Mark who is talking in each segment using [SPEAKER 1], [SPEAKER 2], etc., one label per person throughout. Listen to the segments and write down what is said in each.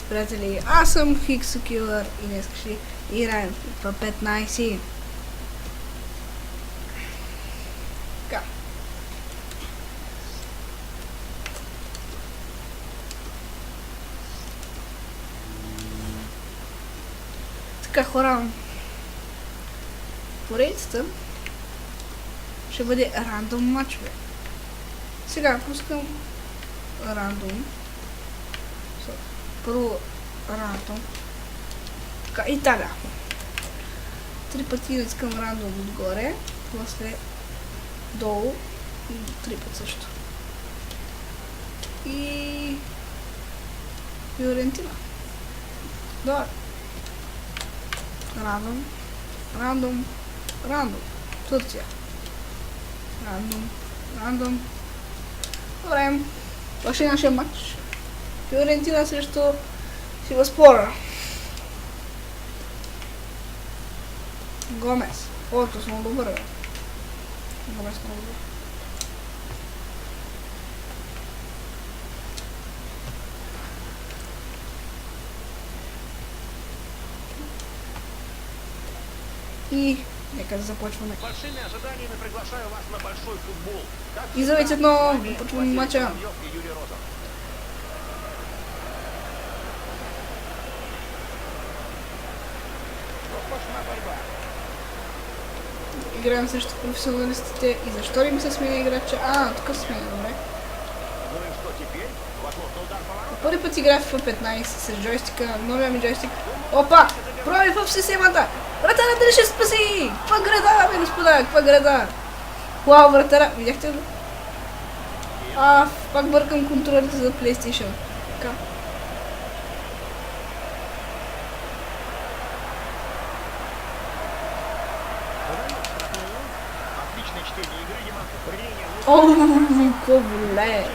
[SPEAKER 1] приятели, аз съм Хиксо Килър и днес ще играем в 15. Така. Така, хора. Поредицата ще бъде рандом мачове. Сега пускам рандом. Първо рандом. Така, и така. 3 пъти искам рандом отгоре, после долу и 3 пъти също. И Фиорентина. Да. Рандом. Рандом. Рандом. Турция. Рандом. Рандом. Добре. Това е нашия матч. Фиорентина срещу Сиваспора. Гомес. О, това съм добър. Гомес много добър. И нека да започваме. И завете едно, започваме матча. Играем срещу професионалистите и защо ли ми се сменя играча? Тук се сменя, добре. Първи път играя в 15 с джойстика, новия ми джойстик. Опа! Прави в системата! Вратаря дали ще спаси! Каква града, бе, господа? Каква града? Уау, вратаря! Видяхте ли? Пак бъркам контролите за PlayStation. Така. Какво вле!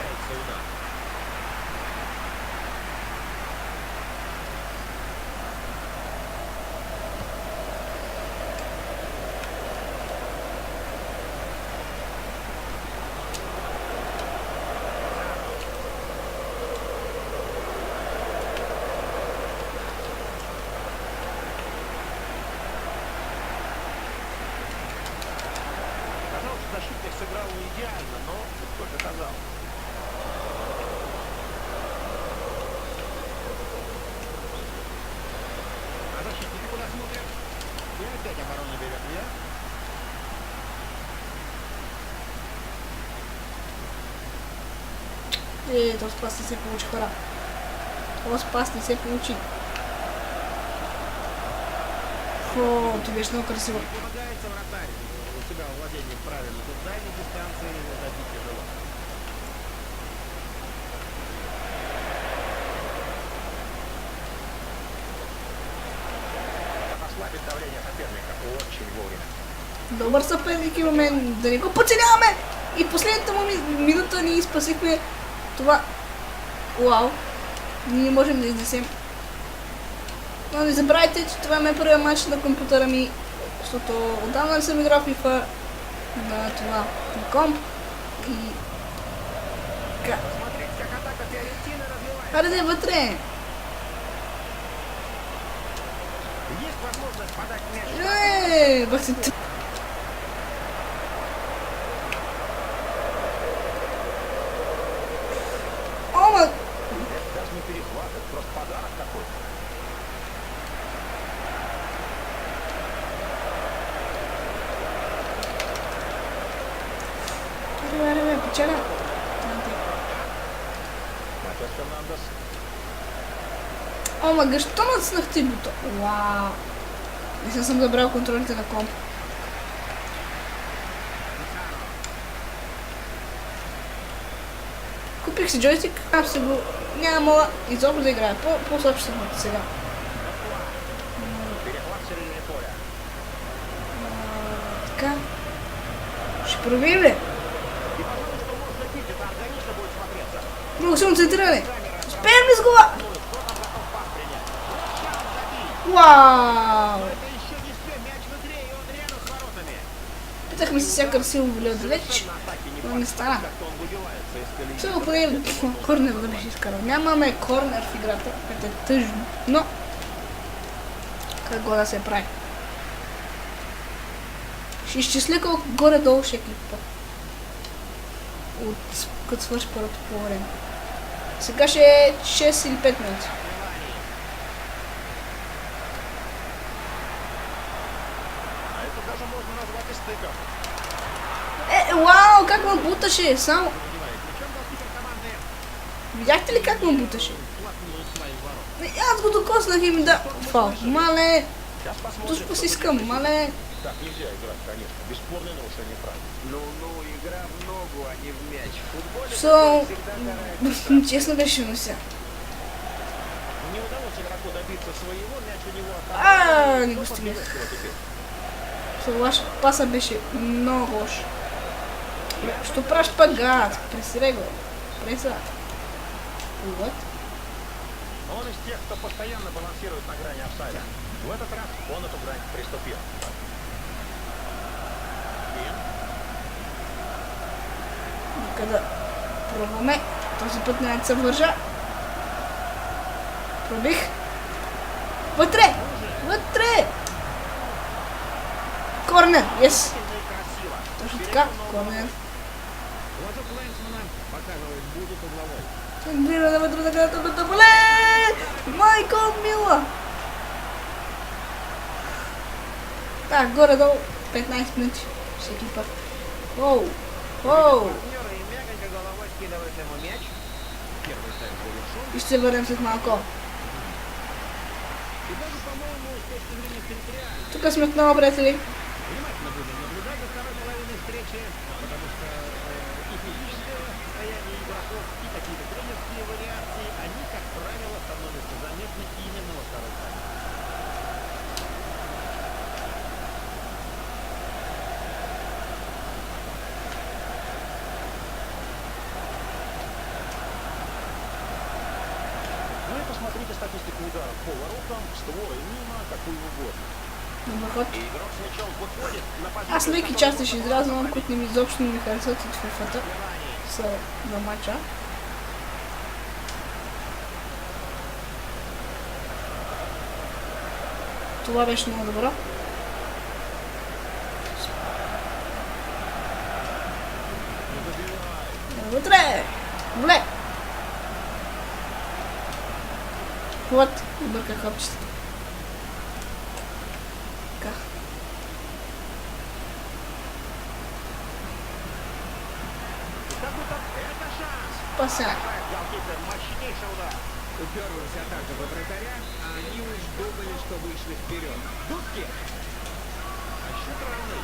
[SPEAKER 2] Защитник сыграл не идеально, но кто же казал. А защитники куда смотрят? И опять оборона берет вверх.
[SPEAKER 1] Този пас не се получи, хора. Този пас не се получи. Фу, ти беше много красиво.
[SPEAKER 2] Помогается вратарь. У тебя владение правильно. Тут дальней дистанции забить тяжело. Ослабит давление соперника очень вовремя.
[SPEAKER 1] Добър съперник имаме, да не го подценяваме! И последната му минута ни спасихме това. Уау! Ние не можем да изнесем. Но не забравяйте, че това е първия матч на компютъра ми, защото отдавна не съм играл в FIFA на това, на комп и... Така. Аре да е вътре! Бах се тъп. Ома! Аре, печеля. Ома, защо натиснахте бутон? Вау! Не съм забрал контролите на комп. Купих си джойстик, аз си го няма изобщо да играя. По-слаб ще съм от сега. Така. Ще проверим ли? Много силно центриране. Успеем ли с гола? Вау! Питахме се всяка красиво вали отдалеч. не стана.
[SPEAKER 2] Как-то он выбивается из колеи.
[SPEAKER 1] Все, поне корнер да беше изкарал. Нямаме корнер в играта, което е тъжно. Но, как го да се прави? Ще изчисля колко горе-долу ще клипа. Като свърши първото по време. Сега ще е 6 или 5 минути.
[SPEAKER 2] А это даже можно назвать и стыком.
[SPEAKER 1] Вау, как ме буташе! Само...
[SPEAKER 2] Причем голкипер команды
[SPEAKER 1] Видяхте ли как ме буташе?
[SPEAKER 2] плакнул из своих ворот.
[SPEAKER 1] Аз го докоснах и ми да... Фал. Мале!
[SPEAKER 2] Сейчас посмотрим,
[SPEAKER 1] Туж
[SPEAKER 2] что
[SPEAKER 1] па си искам, мале!
[SPEAKER 2] Так нельзя играть, конечно. Бесспорное нарушение правил. Ну, игра в ногу, а не в мяч. В футболе
[SPEAKER 1] So...
[SPEAKER 2] всегда карается.
[SPEAKER 1] Честно беше, но сега.
[SPEAKER 2] Не удалось игроку добиться своего, мяч у него
[SPEAKER 1] Не го
[SPEAKER 2] Кто
[SPEAKER 1] стигнах.
[SPEAKER 2] подбирает его теперь?
[SPEAKER 1] Лош, паса беше много лош. Що правиш шпагат? Пресирай го. Преса. Вот.
[SPEAKER 2] Он из тех, кто постоянно балансирует на грани офсайда. В этот раз он эту грань приступил.
[SPEAKER 1] Нека да пробваме. Този път няма да се вържа. Пробих. Вътре! Вътре! Корнер! Yes!
[SPEAKER 2] Сильно и красиво.
[SPEAKER 1] Точно така. Корнер.
[SPEAKER 2] Глазок Лейнсмана показывает, будут угловой.
[SPEAKER 1] Бира да вътре така да боле! Майко мила! Так, горе-долу 15 минути. Всеки път. Воу! Воу!
[SPEAKER 2] Партнеры и мягонько головой скидывает ему мяч. Первый тайм завершен.
[SPEAKER 1] И ще се върнем след малко.
[SPEAKER 2] И даже, по-моему, с точки зрения территориальной.
[SPEAKER 1] Тук сме отново, приятели.
[SPEAKER 2] Внимательно будем наблюдать за второй половиной встречи, потому что и физическое состояние игроков, и какие-то тренерские вариации, они, как правило, становятся заметны именно во второй тайме. Ну и посмотрите статистику ударов по воротам, в створ и мимо, какую угодно.
[SPEAKER 1] Добър ход.
[SPEAKER 2] И игрок с мячом выходит на позицию...
[SPEAKER 1] Аз леки части ще изразвам, които не ми изобщо не ми харесват от фифата. Са на матча. Това беше много добро. Вътре! Вле! Вот, обърках обществото. Така.
[SPEAKER 2] Это шанс!
[SPEAKER 1] Паса.
[SPEAKER 2] Голкипер, мощнейший удар. Уперлась атака вратаря, а они уж думали, что вышли вперед. Дудки! А счет равны.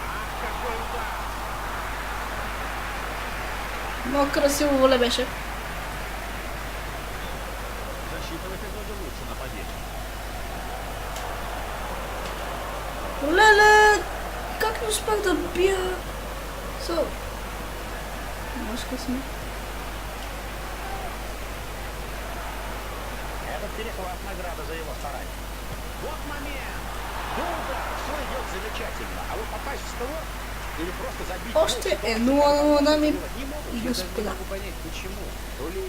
[SPEAKER 2] Ах, какой удар!
[SPEAKER 1] Много красиво воле беше.
[SPEAKER 2] Защита в эпизоде лучше нападения.
[SPEAKER 1] Леле! Как не успях да бия? Мошка сме.
[SPEAKER 2] Этот перехват награда за его старание. Вот момент! Долго все идет замечательно. А вот попасть в створ или просто забить...
[SPEAKER 1] Още е 0-0, дами
[SPEAKER 2] Не могут.
[SPEAKER 1] и
[SPEAKER 2] Я даже не
[SPEAKER 1] господа.
[SPEAKER 2] могу понять, почему. То ли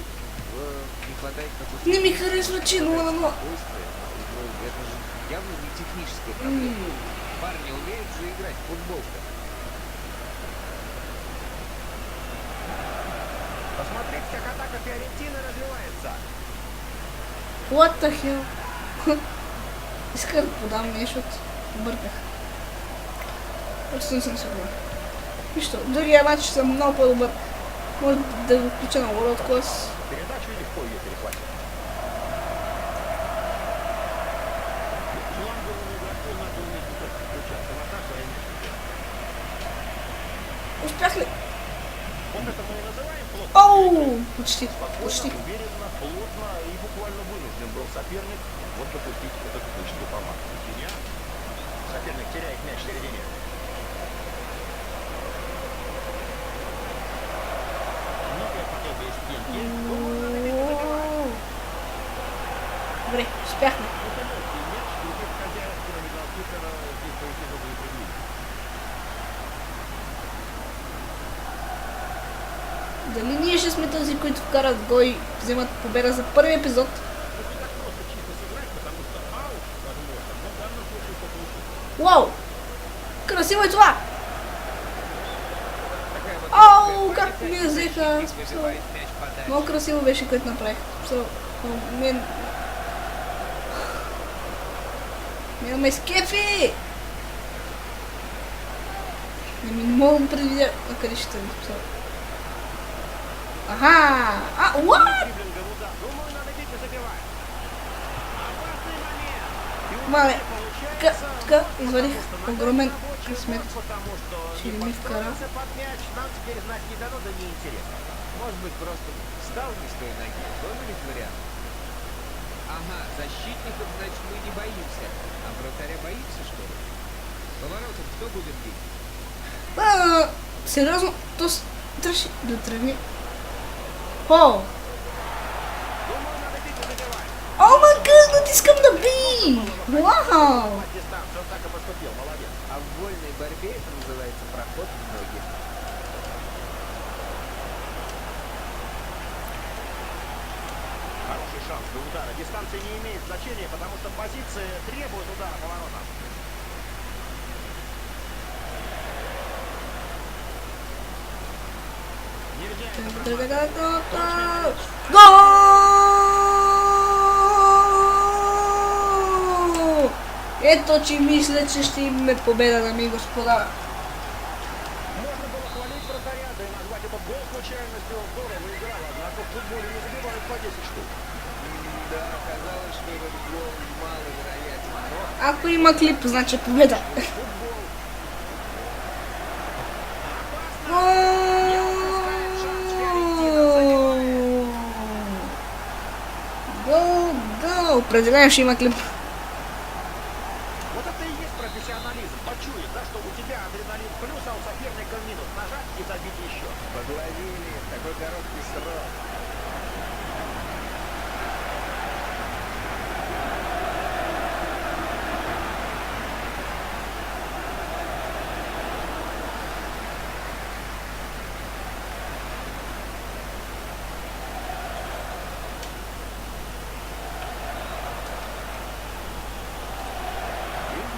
[SPEAKER 2] не хватает какой-то...
[SPEAKER 1] Не ми харесва, че 0-0.
[SPEAKER 2] спокойствия. Ну, это же явно не техническая проблема. Парни умеют же играть в футбол-то. Посмотрите, как атака Фиорентины развивается.
[SPEAKER 1] What the hell? Исках да подам нещо, обърках. Просто не съм сигурен. Нищо, другия матч съм много по-добър. Може да го включа на World Class.
[SPEAKER 2] Передачу легко ее перехватить. Фланговому игроку надо уметь не только включаться в атаку, а и мяч убирать.
[SPEAKER 1] Успях ли?
[SPEAKER 2] Вот это мы и называем плотно.
[SPEAKER 1] Оу! Почти,
[SPEAKER 2] Спокойно,
[SPEAKER 1] почти.
[SPEAKER 2] уверенно, плотно и буквально вынужден был соперник вот допустить этот точный помах. Соперник теряет мяч в середине. Некое подобие стенки.
[SPEAKER 1] Оу. Добре, успяхме.
[SPEAKER 2] Это легкий мяч, других хозяев, кроме голкипера, здесь по эпизоду не предвидится.
[SPEAKER 1] Дали ние ще сме този, които вкарат гол и вземат победа за първи епизод? Вау! Красиво е това! Ау, как ми я взеха! Много красиво беше, което направих. Мен ме скефи! Не мога да предвидя на къде ще тръгне. Аха! What? Мале, така, извадих огромен късмет. Ще ли ми вкара?
[SPEAKER 3] Может быть, просто встал не с той ноги. Тоже ведь вариант? Ага, защитников, значит, мы не боимся. А вратаря боимся, что ли? Поворотом кто будет бить?
[SPEAKER 1] Сериозно? То трябваше да тръгне. О! О, май гад, натискам да би! Вау!
[SPEAKER 3] А в вольной борьбе это называется проход в ноги.
[SPEAKER 2] Хороший шанс для удара. Дистанция не имеет значения, потому что позиция требует удара поворотом. Нельзя это промахивать.
[SPEAKER 1] Гол! Ето, че мисля, че ще имаме победа, дами и господа.
[SPEAKER 2] Можно было хвалить вратаря, да и назвать этот гол случайностью. Он здорово играл, однако в футболе не забивают по 10 штук.
[SPEAKER 3] Да, оказалось, что этот гол маловероятен. Но
[SPEAKER 1] Ако има клип, значи победа. Гол! Определено ще има клип.
[SPEAKER 2] Вот это и есть профессионализм. Почует, да, что у тебя адреналин плюс, а у соперника минус. Нажать и забить еще.
[SPEAKER 3] подловили в такой короткий срок.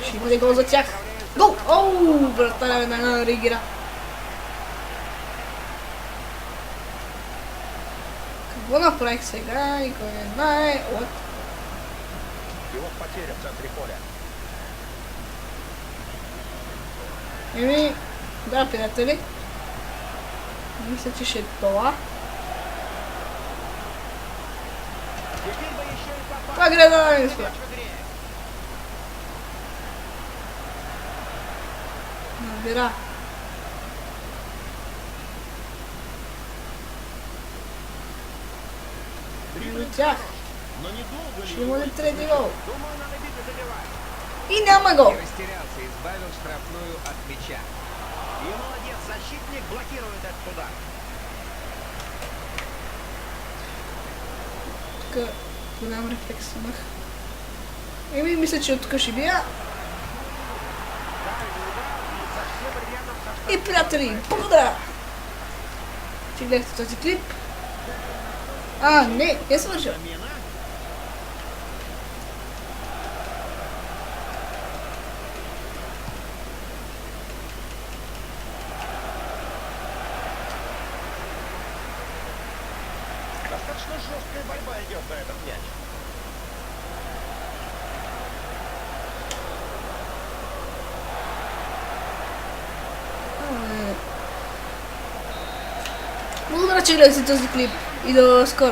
[SPEAKER 1] Ще бъде гол за тях. Гол! Оу, вратаря веднага реагира. Какво направих сега и кой не знае. От.
[SPEAKER 2] И вот потеря в центре поля.
[SPEAKER 1] Еми, да, приятели. Мисля, че ще е това.
[SPEAKER 2] Теперь бы еще и попасть.
[SPEAKER 1] Погребаем,
[SPEAKER 2] Мяч в игре.
[SPEAKER 1] Набира.
[SPEAKER 2] Дриблинг
[SPEAKER 1] Тях.
[SPEAKER 2] хорош, но недолго ли
[SPEAKER 1] Ще
[SPEAKER 2] его
[SPEAKER 1] има ли
[SPEAKER 2] идти
[SPEAKER 1] трети
[SPEAKER 2] за мячом?
[SPEAKER 1] гол?
[SPEAKER 2] Думаю, надо бить и забивать.
[SPEAKER 1] И няма гол.
[SPEAKER 3] Не растерялся, избавил штрафную от мяча.
[SPEAKER 2] И молодец, защитник блокирует этот удар.
[SPEAKER 1] Тук голям рефлекс имах. Еми, мисля, че от тук ще бия.
[SPEAKER 2] Дальний удар и совсем рядом со штрафной.
[SPEAKER 1] И, приятели, благодаря, че гледахте този клип. Не, я свършил.
[SPEAKER 2] Замена. Достаточно жесткая борьба идет за этот мяч.
[SPEAKER 1] Благодаря, че гледахте този клип и до скоро.